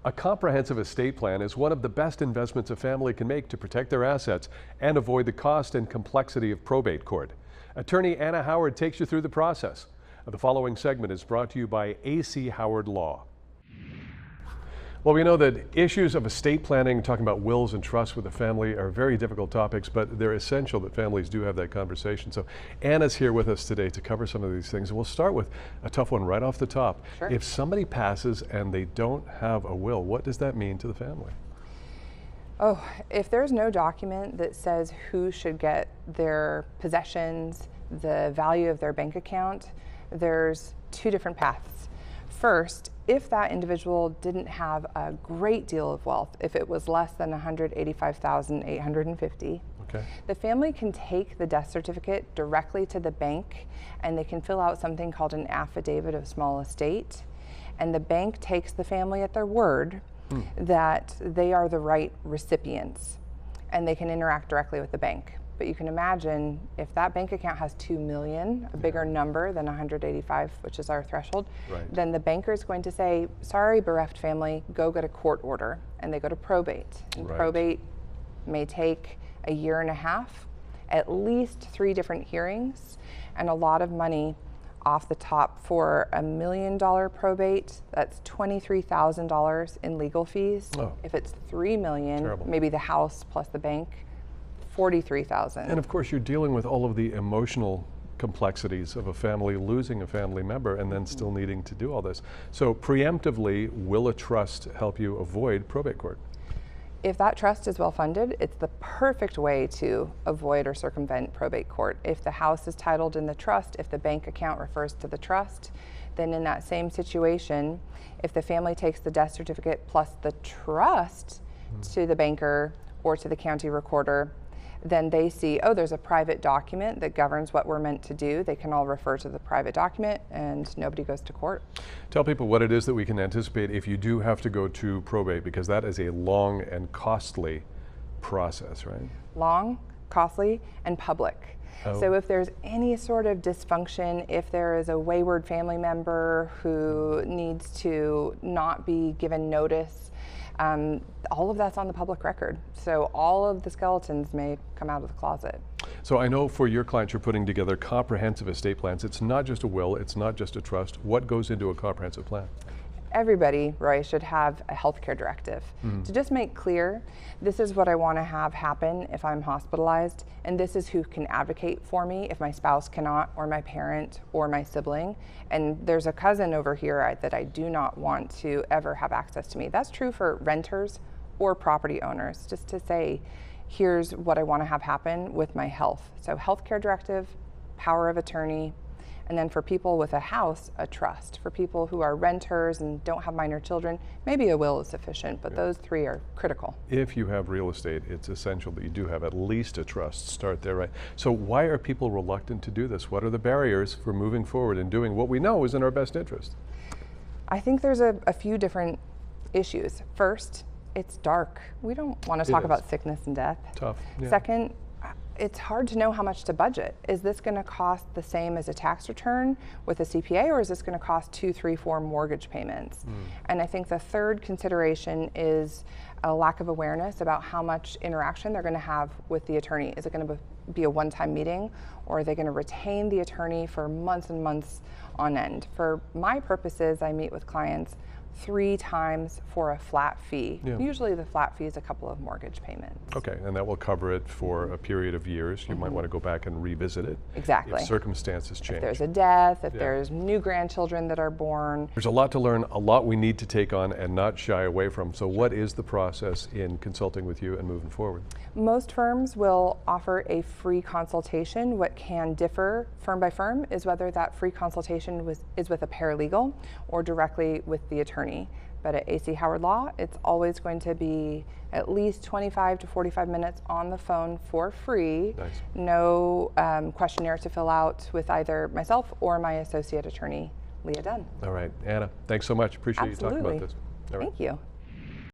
A comprehensive estate plan is one of the best investments a family can make to protect their assets and avoid the cost and complexity of probate court. Attorney Anna Howard takes you through the process. The following segment is brought to you by A.C. Howard Law. Well, we know that issues of estate planning, talking about wills and trusts with the family, are very difficult topics, but they're essential that families do have that conversation. So Anna's here with us today to cover some of these things. And we'll start with a tough one right off the top. Sure. If somebody passes and they don't have a will, what does that mean to the family? Oh, if there's no document that says who should get their possessions, the value of their bank account, there's two different paths. First, if that individual didn't have a great deal of wealth, if it was less than $185,850, okay, the family can take the death certificate directly to the bank and they can fill out something called an affidavit of small estate. And the bank takes the family at their word that they are the right recipients and they can interact directly with the bank. But you can imagine if that bank account has 2 million, a bigger number than 185, which is our threshold, right, then the banker is going to say, sorry, bereft family, go get a court order. And they go to probate. And right, probate may take a year and a half, at least 3 different hearings, and a lot of money off the top. For $1 million probate, that's $23,000 in legal fees. Oh. If it's 3 million, Terrible. maybe the house plus the bank, 43,000. And of course, you're dealing with all of the emotional complexities of a family losing a family member and then still needing to do all this. So preemptively, will a trust help you avoid probate court? If that trust is well funded, it's the perfect way to avoid or circumvent probate court. If the house is titled in the trust, if the bank account refers to the trust, then in that same situation, if the family takes the death certificate plus the trust to the banker or to the county recorder, then they see, oh, there's a private document that governs what we're meant to do. They can all refer to the private document and nobody goes to court. Tell people what it is that we can anticipate if you do have to go to probate, because that is a long and costly process, right? Long, costly, and public. Oh. So if there's any sort of dysfunction, if there is a wayward family member who needs to not be given notice, all of that's on the public record. So all of the skeletons may come out of the closet. So I know for your clients, you're putting together comprehensive estate plans. It's not just a will, it's not just a trust. What goes into a comprehensive plan? Everybody, Roy, should have a healthcare directive. To just make clear, this is what I want to have happen if I'm hospitalized, and this is who can advocate for me if my spouse cannot, or my parent, or my sibling. And there's a cousin over here that I do not want to ever have access to me. That's true for renters or property owners, just to say, here's what I want to have happen with my health. So healthcare directive, power of attorney, and then for people with a house, a trust. For people who are renters and don't have minor children, maybe a will is sufficient, but those 3 are critical. If you have real estate, it's essential that you do have at least a trust. Start there, right? So why are people reluctant to do this? What are the barriers for moving forward and doing what we know is in our best interest? I think there's a few different issues. First, it's dark. We don't want to talk about sickness and death. Tough. Yeah. Second, it's hard to know how much to budget. Is this going to cost the same as a tax return with a CPA, or is this going to cost 2, 3, 4 mortgage payments? And I think the third consideration is a lack of awareness about how much interaction they're going to have with the attorney. Is it going to be a one-time meeting, or are they going to retain the attorney for months and months on end? For my purposes, I meet with clients 3 times for a flat fee. Yeah. Usually the flat fee is a couple of mortgage payments. Okay, and that will cover it for a period of years. You might want to go back and revisit it. Exactly. If circumstances change. If there's a death, if there's new grandchildren that are born. There's a lot to learn, a lot we need to take on and not shy away from. So what is the process in consulting with you and moving forward? Most firms will offer a free consultation. What can differ firm by firm is whether that free consultation is with a paralegal or directly with the attorney. But at A.C. Howard Law, it's always going to be at least 25 to 45 minutes on the phone for free. Nice. No questionnaire to fill out with either myself or my associate attorney, Leah Dunn. All right, Anna, thanks so much. Appreciate you talking about this. All right. Thank you.